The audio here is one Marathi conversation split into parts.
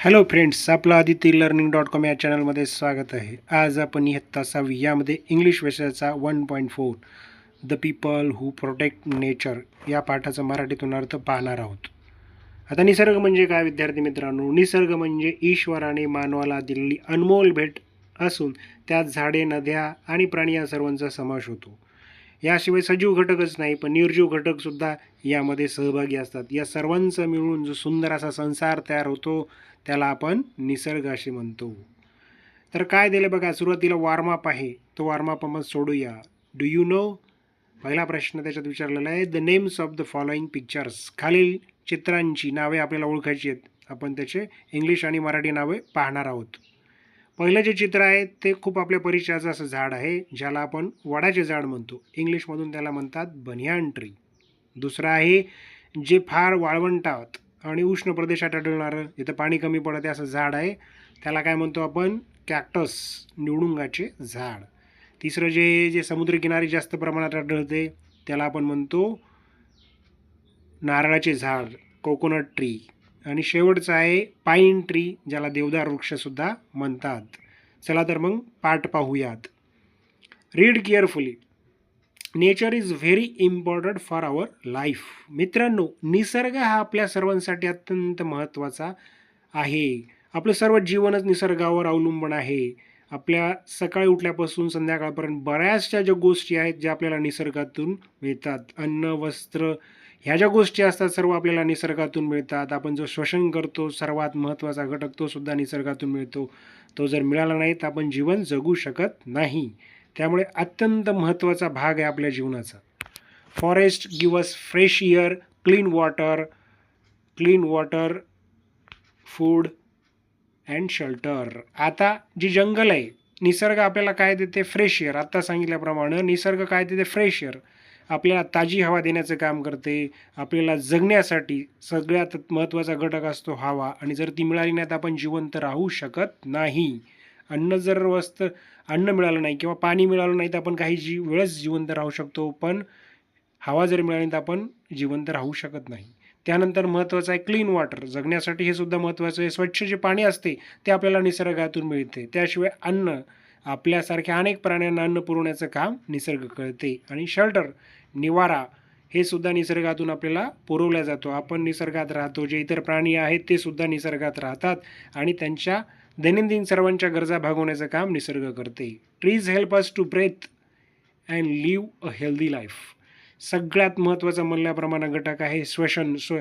हॅलो फ्रेंड्स, आपलं adityllearning.com या चॅनलमध्ये स्वागत आहे. आज आपण इयत्ता 6वी यामध्ये इंग्लिश विषयाचा 1.4 the people who protect nature या पाठाचा मराठीतून अर्थ पाहणार आहोत. आता निसर्ग म्हणजे काय विद्यार्थी मित्रांनो? निसर्ग म्हणजे ईश्वराने मानवाला दिलेली अनमोल भेट असून त्यात झाडे, नद्या आणि प्राणी या सर्वांचा समावेश होतो. याशिवाय सजीव घटकच नाही पण निर्जीव घटकसुद्धा यामध्ये सहभागी असतात. या सर्वांचा मिळून जो सुंदर असा संसार तयार होतो त्याला आपण निसर्ग असे म्हणतो. तर काय दिलं बघा, सुरुवातीला वॉर्मअप आहे, तो वॉर्मअप आपण सोडूया. Do you know? पहिला प्रश्न त्याच्यात विचारलेला आहे, the names of the following pictures. खालील चित्रांची नावे आपल्याला ओळखायची आहेत. आपण त्याचे इंग्लिश आणि मराठी नावे पाहणार आहोत. पहिलं जे चित्र आहे ते खूप आपल्या परिचयाचं असं झाड आहे, ज्याला आपण वडाचे झाड म्हणतो. इंग्लिशमधून त्याला म्हणतात बनियान ट्री. दुसरं आहे जे फार वाळवंटात आणि उष्ण प्रदेशात आढळणारं, जिथं पाणी कमी पडते असं झाड आहे, त्याला काय म्हणतो आपण? कॅक्टस, निवडुंगाचे झाड. तिसरं जे जे समुद्रकिनारी जास्त प्रमाणात आढळते त्याला आपण म्हणतो नारळाचे झाड, कोकोनट ट्री. आणि शेवटचं आहे पाईन ट्री, ज्याला देवदार वृक्षसुद्धा म्हणतात. चला तर मग पाठ पाहूयात. Read carefully. Nature is very important for our life. मित्रांनो, निसर्ग हा आपल्या सर्वांसाठी अत्यंत महत्त्वाचा आहे. आपलं सर्व जीवनच निसर्गावर अवलंबून आहे. आपल्या सकाळी उठल्यापासून संध्याकाळपर्यंत बऱ्याचशा ज्या गोष्टी आहेत ज्या आपल्याला निसर्गातून मिळतात. अन्न, वस्त्र, ह्या ज्या गोष्टी असतात सर्व आपल्याला निसर्गातून मिळतात. आपण जो श्वसन करतो सर्वात महत्त्वाचा घटक तो सुद्धा निसर्गातून मिळतो. तो जर मिळाला नाही तर आपण जीवन जगू शकत नाही. त्यामुळे अत्यंत महत्त्वाचा भाग आहे आपल्या जीवनाचा. Forest give us fresh air, clean water, food and shelter. आता जी जंगल आहे, निसर्ग आपल्याला काय देते? Fresh air. आत्ता सांगितल्याप्रमाणे निसर्ग काय देते? Fresh air. आपल्याला ताजी हवा देण्याचं काम करते. आपल्याला जगण्यासाठी सगळ्यात महत्त्वाचा घटक असतो हवा, आणि जर ती मिळाली नाही तर आपण जिवंत राहू शकत नाही. अन्न मिळालं नाही किंवा पाणी मिळालं नाही तर आपण काही वेळच जिवंत राहू शकतो, पण हवा जर मिळाली तर आपण जिवंत राहू शकत नाही. त्यानंतर महत्त्वाचं आहे क्लीन वॉटर. जगण्यासाठी हे सुद्धा महत्त्वाचं आहे. स्वच्छ जे पाणी असते ते आपल्याला निसर्गातून मिळते. त्याशिवाय अन्न, आपल्यासारख्या अनेक प्राण्यांना अन्न पुरवण्याचं काम निसर्ग करते. आणि शेल्टर, निवारा, हे सुद्धा निसर्गातून आपल्याला पुरवला जातो. आपण निसर्गात राहतो, जे इतर प्राणी आहेत ते सुद्धा निसर्गात राहतात आणि त्यांच्या दैनंदिन सर्वांच्या गरजा भागवण्याचं काम निसर्ग करते. Trees help us to breathe and live a healthy life. सगळ्यात महत्त्वाचा म्हणल्याप्रमाणे घटक आहे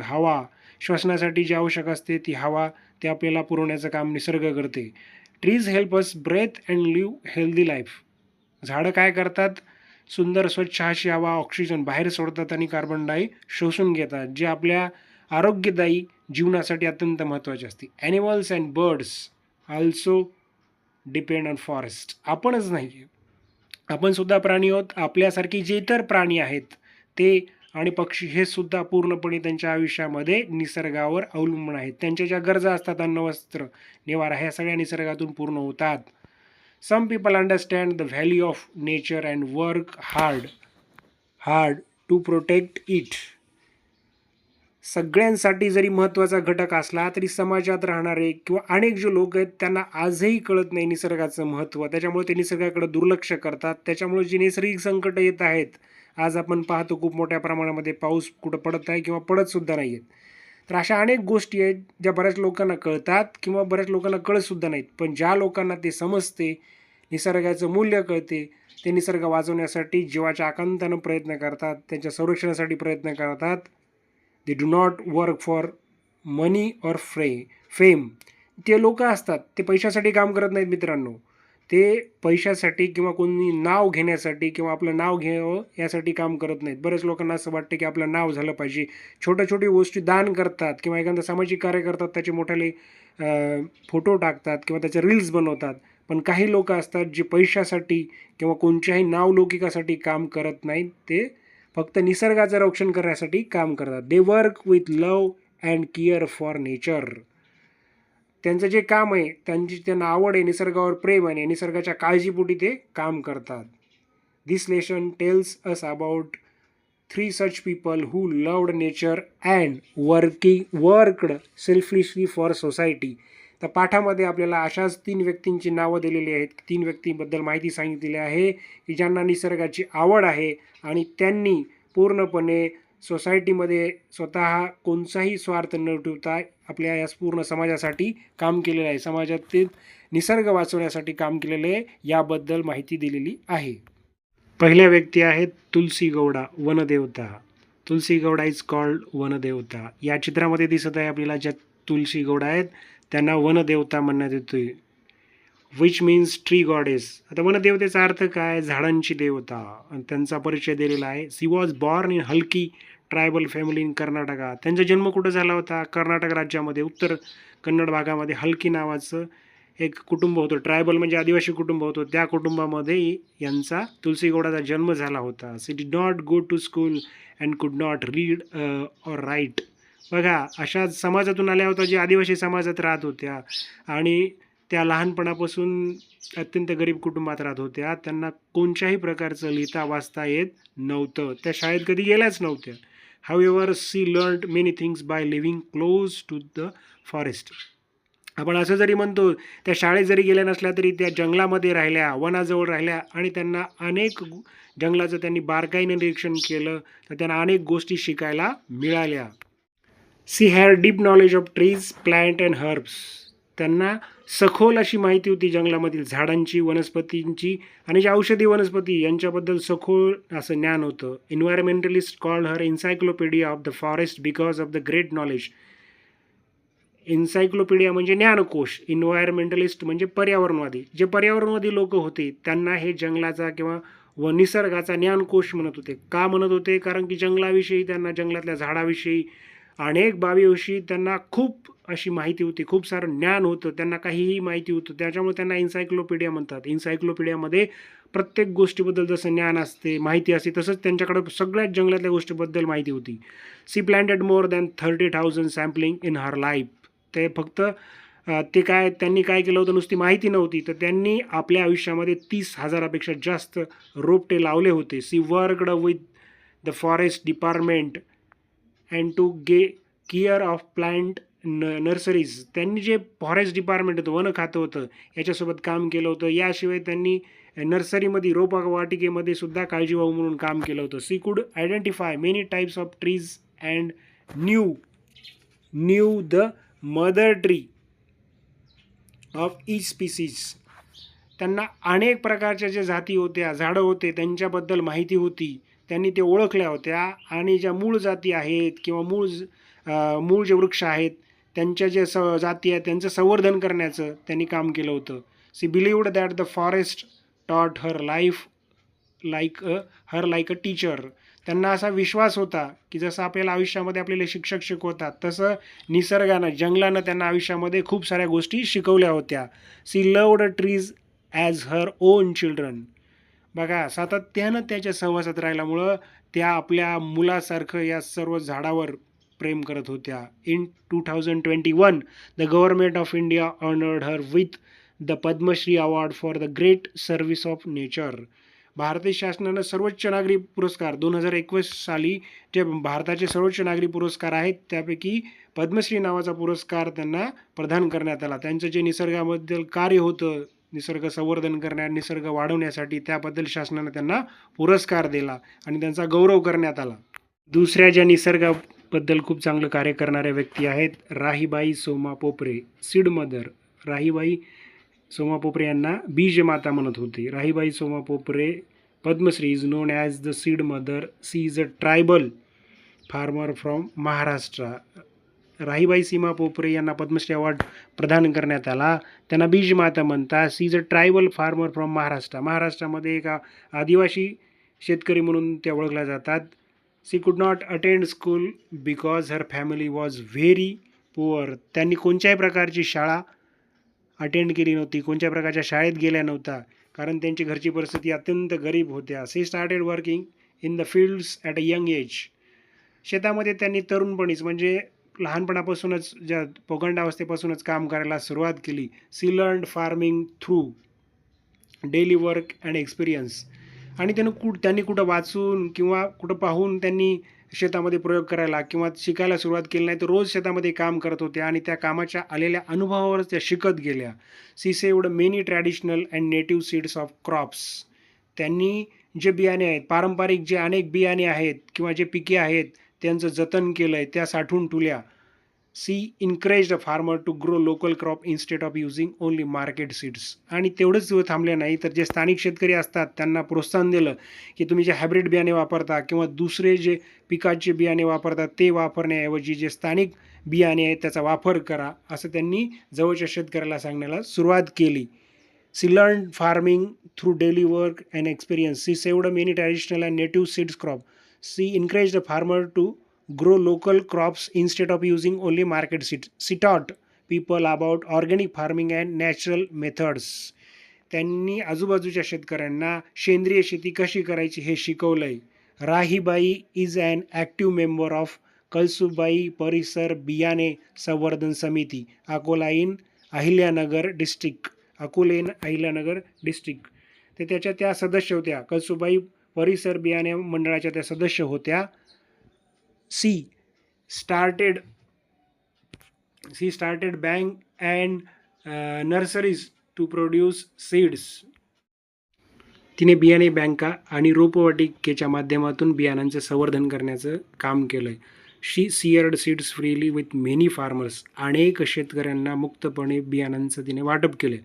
हवा. श्वसनासाठी जी आवश्यक असते ती हवा, ते आपल्याला पुरवण्याचं काम निसर्ग करते. Trees help us breathe and live healthy life. झाडं काय करतात? सुंदर स्वच्छ अशी हवा, ऑक्सिजन बाहेर सोडतात आणि कार्बन डाय शोषून घेतात, जे आपल्या आरोग्यदायी जीवनासाठी अत्यंत महत्त्वाचे असते. Animals and birds also depend on forest. आपणच नाही, आपण सुद्धा प्राणी आहोत. आपल्यासारखी जे इतर प्राणी आहेत ते आणि पक्षी हे सुद्धा पूर्णपणे त्यांच्या आयुष्यामध्ये निसर्गावर अवलंबून आहेत. त्यांच्या ज्या गरजा असतात, अन्न, वस्त्र, निवारा, ह्या सगळ्या निसर्गातून पूर्ण होतात. Some people understand the value of nature and work hard to protect it. सगळ्यांसाठी जरी महत्त्वाचा घटक असला तरी समाजात राहणारे किंवा अनेक जे लोक आहेत त्यांना आजही कळत नाही निसर्गाचं महत्त्व. त्याच्यामुळे ते निसर्गाकडे दुर्लक्ष करतात. त्याच्यामुळे जी नैसर्गिक संकटं येत आहेत, आज आपण पाहतो खूप मोठ्या प्रमाणामध्ये पाऊस कुठं पडत आहे किंवा पडतसुद्धा नाही आहेत. तर अशा अनेक गोष्टी आहेत ज्या बऱ्याच लोकांना कळतात किंवा बऱ्याच लोकांना कळतसुद्धा नाहीत. पण ज्या लोकांना ते समजते, निसर्गाचं मूल्य कळते, ते निसर्ग वाचवण्यासाठी जीवाच्या आकांतानं प्रयत्न करतात, त्यांच्या संरक्षणासाठी प्रयत्न करतात. They do not work for money or fame. ते लोक असतात ते पैशासाठी काम करत नाहीत मित्रांनो. ते पैशासाठी किंवा कोणी नाव घेण्यासाठी किंवा आपलं नाव घ्यावं यासाठी काम करत नाहीत. बरेच लोकांना असं वाटतं की आपलं नाव झालं पाहिजे. छोट्या गोष्टी दान करतात किंवा एखादा सामाजिक कार्य करतात, त्याचे मोठ्याले फोटो टाकतात किंवा त्याचे रील्स बनवतात. पण काही लोक असतात जे पैशासाठी किंवा कोणत्याही नावलौकिकासाठी काम करत नाहीत. ते फक्त निसर्गाचं रक्षण करण्यासाठी काम करतात. They work with love and care for nature. त्यांचं जे काम आहे, त्यांना आवड आहे, निसर्गावर प्रेम आहे, निसर्गाच्या काळजीपोटी ते काम करतात. This lesson tells us about 3 such people who loved nature and worked selflessly for society. तर पाठामध्ये आपल्याला अशाच 3 व्यक्तींची नावं दिलेली आहेत. 3 व्यक्तींबद्दल माहिती सांगितलेली आहे की ज्यांना निसर्गाची आवड आहे आणि त्यांनी पूर्णपणे सोसायटीमध्ये स्वतः कोणताही स्वार्थ न ठेवता आपल्या या पूर्ण समाजासाठी काम केलेलं आहे. समाजातील निसर्ग वाचवण्यासाठी काम केलेले आहे याबद्दल माहिती दिलेली आहे. पहिल्या व्यक्ती आहेत तुलसी गौडा, वनदेवता. तुलसी गौडा इज कॉल्ड वनदेवता. या चित्रामध्ये दिसत आहे आपल्याला ज्या तुलसी गौडा आहेत त्यांना वनदेवता म्हणण्यात येतोय. Which means tree goddess. आता वनदेवतेचा अर्थ काय? झाडांची देवता. आणि त्यांचा परिचय दिलेला आहे. सी वॉज बॉर्न इन हल्की ट्रायबल फॅमिली इन कर्नाटका. त्यांचा जन्म कुठं झाला होता? कर्नाटक राज्यामध्ये उत्तर कन्नड भागामध्ये हल्की नावाचं एक कुटुंब होतं. ट्रायबल म्हणजे आदिवासी कुटुंब होतं. त्या कुटुंबामध्ये यांचा तुलसी गौडाचा जन्म झाला होता. She did not go to school and could not read or write. बघा, अशा समाजातून आल्या होत्या जे आदिवासी समाजात राहत होत्या आणि त्या लहानपणापासून अत्यंत गरीब कुटुंबात राहत होत्या. त्यांना कोणत्याही प्रकारचं लिहिता वाचता येत नव्हतं. त्या शाळेत कधी गेल्याच नव्हत्या. However she learned many things by living close to the forest. आपण असं जरी म्हणतो त्या शाळेत जरी गेल्या नसल्या तरी त्या जंगलामध्ये राहिल्या, वनाजवळ राहिल्या आणि त्यांना अनेक जंगलाचं त्यांनी बारकाईने निरीक्षण केलं तर त्यांना अनेक गोष्टी शिकायला मिळाल्या. She had deep knowledge of trees, plant and herbs. त्यांना सखोल अशी माहिती होती जंगलामधील झाडांची, वनस्पतींची आणि जे औषधी वनस्पती यांच्याबद्दल सखोल असं ज्ञान होतं. Environmentalist called her encyclopedia of the forest because of the great knowledge. Encyclopedia म्हणजे ज्ञानकोश, एन्व्हायरमेंटलिस्ट म्हणजे पर्यावरणवादी. जे पर्यावरणवादी लोक होते त्यांना हे जंगलाचा किंवा निसर्गाचा ज्ञानकोश म्हणत होते. का म्हणत होते? कारण की जंगलाविषयी त्यांना, जंगलातल्या झाडाविषयी, अनेक बाबीविषयी त्यांना खूप अशी माहिती होती, खूप सारं ज्ञान होतं, त्यांना काहीही माहिती होतं. त्याच्यामुळे त्यांना एन्सायक्लोपीडिया म्हणतात. एन्सायक्लोपीडियामध्ये प्रत्येक गोष्टीबद्दल जसं ज्ञान असते, माहिती असते, तसंच त्यांच्याकडं सगळ्याच जंगलातल्या गोष्टीबद्दल माहिती होती. She planted more than 30,000 sampling in her life. ते फक्त त्यांनी काय केलं होतं, नुसती माहिती नव्हती तर त्यांनी आपल्या आयुष्यामध्ये 30,000पेक्षा जास्त रोपटे लावले होते. She worked with the forest department and to care of plant nurseries. त्यांनी जे फॉरेस्ट डिपार्टमेंट होतं, वन खातं होतं, याच्यासोबत काम केलं होतं. याशिवाय त्यांनी नर्सरीमध्ये, रोपवाटिकेमध्ये सुद्धा काळजीवाहू म्हणून काम केलं होतं. सी कुड identify many types of trees and new the mother tree of each species. त्यांना अनेक प्रकारच्या ज्या जाती होत्या, झाडं होते, त्यांच्याबद्दल माहिती होती. त्यांनी ते ओळखल्या होत्या आणि ज्या मूळ जाती आहेत किंवा मूळ जे वृक्ष आहेत त्यांच्या जे जाती आहेत त्यांचं संवर्धन करण्याचं त्यांनी काम केलं होतं. She believed that the forest taught her like a teacher. त्यांना असा विश्वास होता की जसं आपल्याला आयुष्यामध्ये आपल्याला शिक्षक शिकवतात तसं निसर्गानं, जंगलानं त्यांना आयुष्यामध्ये खूप साऱ्या गोष्टी शिकवल्या होत्या. She loved trees as her own children. बघा, सातत्यानं त्याच्या सहवासात राहिल्यामुळं त्या आपल्या मुलासारखं या सर्व झाडावर प्रेम करत होत्या. In 2021 the government of India honoured her with the Padmashri award for the great service of nature. भारतीय शासनानं सर्वोच्च नागरी पुरस्कार 2021 साली जे भारताचे सर्वोच्च नागरी पुरस्कार आहेत त्यापैकी पद्मश्री नावाचा पुरस्कार त्यांना प्रदान करण्यात आला. त्यांचं जे निसर्गाबद्दल कार्य होतं, निसर्ग संवर्धन करण्यात, निसर्ग वाढवण्यासाठी, त्याबद्दल शासनानं त्यांना पुरस्कार दिला आणि त्यांचा गौरव करण्यात आला. दुसऱ्या ज्या निसर्गाबद्दल खूप चांगलं कार्य करणाऱ्या व्यक्ती आहेत राहीबाई सोमा पोपरे, सीड मदर. राहीबाई सोमा पोपरे यांना बीज माता म्हणत होते. Rahibai Soma Popere Padmashri is known as the seed mother. She is a tribal farmer from Maharashtra. Rahibai Seema Popere यांना पद्मश्री अवॉर्ड प्रदान करण्यात आला. त्यांना बीज माता म्हणतात. She is a tribal farmer from Maharashtra. महाराष्ट्रामध्ये एक आदिवासी शेतकरी म्हणून त्या ओळखल्या जातात. सी कुड not attend school because her family was very poor. त्यांनी कोणत्याही प्रकारची शाळा अटेंड केली नव्हती, कोणत्या प्रकारच्या शाळेत गेल्या नव्हत्या कारण त्यांची घरची परिस्थिती अत्यंत गरीब होत्या. She started working in the fields at a young age. शेतामध्ये त्यांनी तरुणपणीच म्हणजे लहानपणापासूनच, ज्या पौगंडावस्थेपासूनच काम करायला सुरुवात केली. She learned farming through daily work and experience. आणि त्यांनी कुठं वाचून किंवा कुठं पाहून त्यांनी शेतामध्ये प्रयोग करायला किंवा शिकायला सुरुवात केली नाही, तर रोज शेतामध्ये काम करत होत्या आणि त्या कामाच्या आलेल्या अनुभवावरच त्या शिकत गेल्या. She saved many traditional and native seeds of crops. त्यांनी जे बियाणे आहेत, पारंपरिक जे अनेक बियाणे आहेत किंवा जे पिके आहेत, त्यांचं जतन केलं आहे, त्या साठवून ठेवल्या. She encourage the farmer to grow local crop instead of using only market seeds. आणि तेवढंच थांबले नाही, तर जे स्थानिक शेतकरी असतात त्यांना प्रोत्साहन दिलं की तुम्ही जे हायब्रिड बियाणे वापरता किंवा दुसरे जे पिकाचे बियाणे वापरतात ते वापरण्याऐवजी जे स्थानिक बियाणे आहेत त्याचा वापर करा, असं त्यांनी जवळच्या शेतकऱ्याला सांगण्याला सुरुवात केली. She learned farming through daily work and experience. She saved many traditional and native seeds crop. She encouraged the farmer to grow local crops instead of using only market seeds. She taught people about organic farming and natural methods. त्यांनी आजूबाजूच्या शेतकऱ्यांना सेंद्रिय शेती कशी करायची हे शिकवलंय. Rahibai is an active member of Kalsubai परिसर बियाणे संवर्धन समिती, Akola in Ahilyanagar district. Ahilyanagar district. ते त्या सदस्य होत्या. कळसुबाई परिसर बियाणे मंडळाच्या त्या सदस्य होत्या. She started bank and nurseries to produce seeds. तिने बियाणे बँका आणि रोपवाटिकेच्या माध्यमातून बियाणांचं संवर्धन करण्याचं काम केलं आहे. She shared seeds freely with many farmers. अनेक शेतकऱ्यांना मुक्तपणे बियाणांचं तिने वाटप केले.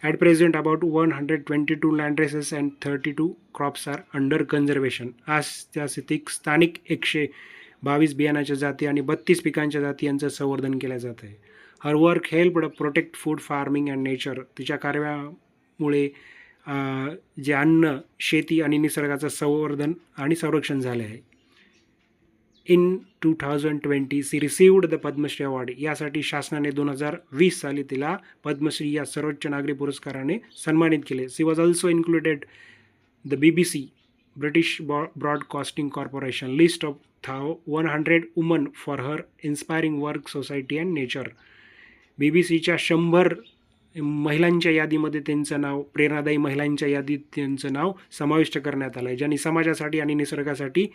At present about 122 land races and 32 crops are under conservation. आज त्या स्थितीत स्थानिक 122 बियाणाच्या जाती आणि 32 पिकांच्या जाती यांचं संवर्धन केलं जात आहे. Her work help protect food farming and nature. तिच्या कार्यामुळे जे अन्न, शेती आणि निसर्गाचं संवर्धन आणि संरक्षण झाले आहे. In 2020 she received the Padmashri award. यासाठी शासनाने 2020 साली तिला पद्मश्री या सर्वोच्च नागरी पुरस्काराने सन्मानित केले. She was also included the BBC British broadcasting corporation list of 100 woman for her inspiring work society and nature. BBCच्या 100 महिलांच्या यादीमध्ये त्यांचं नाव, प्रेरणादायी महिलांच्या यादीत त्यांचं नाव समाविष्ट करण्यात आलं आहे, ज्यांनी समाजासाठी आणि निसर्गासाठी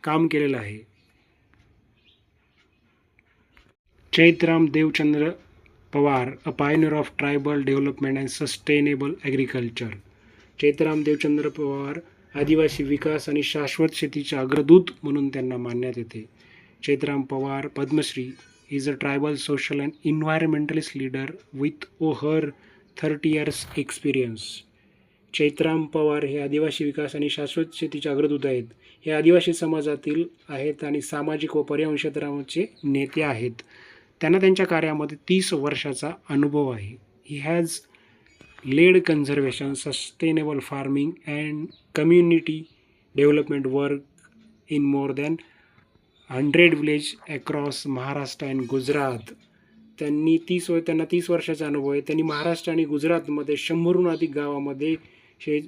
काम केलेलं आहे. चैत्राम देवचंद्र पवार, अ Pioneer of tribal development and sustainable agriculture. Chaitram Devchandra Pawar आदिवासी विकास आणि शाश्वत शेतीचे अग्रदूत म्हणून त्यांना मानण्यात येते. Chaitram Pawar Padmashri is a tribal social and environmentalist leader with over 30 years experience. Chaitram Pawar हे आदिवासी विकास आणि शाश्वत शेतीचे अग्रदूत आहेत. हे आदिवासी समाजातील आहेत आणि सामाजिक व पर्यावरण क्षेत्राचे नेते आहेत. त्यांना त्यांच्या कार्यामध्ये 30 वर्षाचा अनुभव आहे. He has led conservation, sustainable farming and community development work in more than 100 village across Maharashtra and Gujarat. त्यांना 30 वर्षाचा अनुभव आहे. त्यांनी महाराष्ट्र आणि गुजरातमध्ये 100हून अधिक गावामध्ये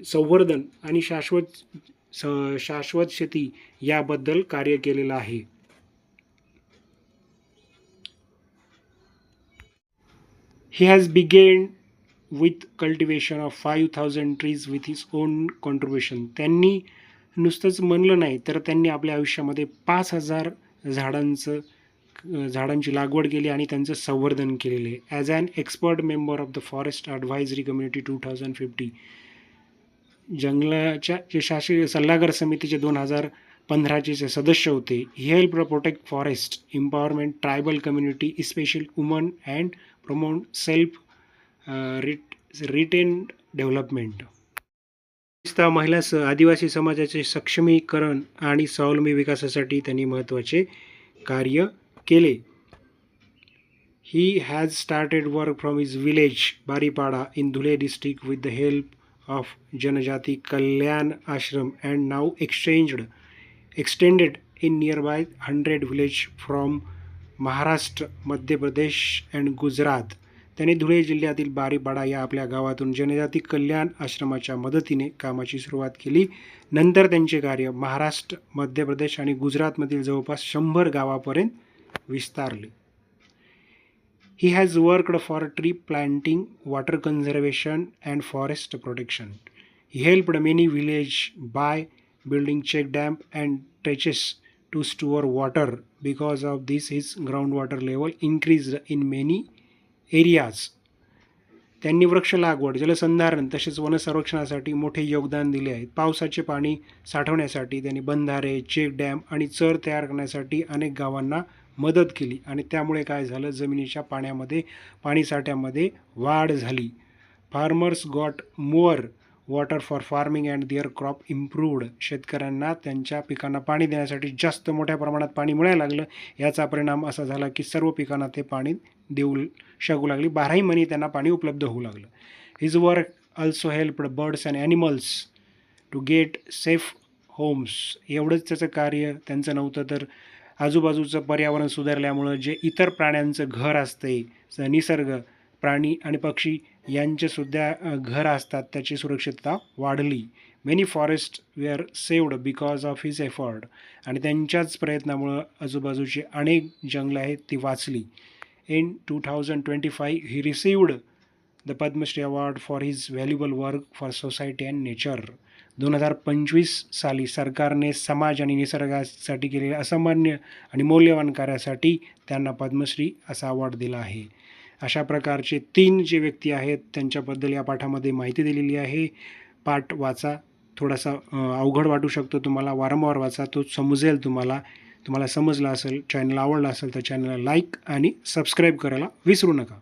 संवर्धन आणि शाश्वत शेती याबद्दल कार्य केलेलं आहे. He has begin with cultivation of 5000 trees with his own contribution. त्यांनी नुसतंच म्हणलं नाही, तर त्यांनी आपल्या आयुष्यामध्ये 5000 झाडांची लागवड केली आणि त्यांचं संवर्धन केलेलं आहे. As an expert member of the forest advisory community 2050, जंगलाच्या जे शासकीय सल्लागार समितीचे 2015चे सदस्य होते. He help protect forest, empowerment tribal community especially woman and promote self retain development. महिलांसह आदिवासी समाजाचे सक्षमीकरण आणि स्वावलंबी विकासासाठी त्यांनी महत्त्वाचे कार्य केले. He has started work from his village Baripada in Dhule district with the help of Janjati Kalyan Ashram and now extended in nearby 100 village from Maharashtra, Madhya Pradesh and Gujarat. त्यांनी धुळे जिल्ह्यातील बारीपाडा या आपल्या गावातून जनजाती कल्याण आश्रमाच्या मदतीने कामाची सुरुवात केली. नंतर त्यांचे कार्य महाराष्ट्र, मध्य प्रदेश आणि गुजरातमधील जवळपास 100 गावापर्यंत विस्तारले. He has worked for tree planting, water conservation and forest protection. He helped many villages by building check dam and trenches to store water. Because of this, his groundwater level increased in many areas. त्यांनी वृक्ष लागवड, जलसंधारण तसेच वनसंरक्षणासाठी मोठे योगदान दिले आहे. पावसाचे पाणी साठवण्यासाठी त्यांनी बंधारे, चेक डॅम आणि चर तयार करण्यासाठी अनेक गावांना मदत केली आणि त्यामुळे काय झालं, जमिनीच्या पाणीसाठ्यामध्ये वाढ झाली. Farmers got more water for farming and their crop improved. शेतकऱ्यांना त्यांच्या पिकांना पाणी देण्यासाठी जास्त मोठ्या प्रमाणात पाणी मिळायला लागलं. याचा परिणाम असा झाला की सर्व पिकांना ते पाणी देऊ शकू लागली. 12ही महिने त्यांना पाणी उपलब्ध होऊ लागलं. His work also helped birds and animals to get safe homes. एवढंच त्याचं कार्य त्यांचं नव्हतं तर आजूबाजूचं पर्यावरण सुधारल्यामुळं जे इतर प्राण्यांचं घर असते, निसर्ग, प्राणी आणि पक्षी यांचेसुद्धा घर असतात, त्याची सुरक्षितता वाढली. Many forest were saved because of his effort. आणि त्यांच्याच प्रयत्नामुळं आजूबाजूची अनेक जंगलं आहेत ती वाचली. In 2025, he received the Padma Shri Award for his valuable work for society and nature. 2025 साली सरकारने समाज आणि निसर्गासाठी केलेल्या असामान्य आणि मौल्यवान कार्यासाठी त्यांना पद्मश्री असा अवॉर्ड दिला आहे. अशा प्रकारचे 3 जे व्यक्ती आहेत त्यांच्याबद्दल या पाठामध्ये माहिती दिलेली आहे. पाठ वाचा, थोडासा अवघड वाटू शकतो तुम्हाला, वारंवार वाचा, तो समजेल तुम्हाला. तुम्हाला समजलं असेल, चॅनल आवडला असेल तर चॅनलला लाईक आणि सबस्क्राईब करायला विसरू नका.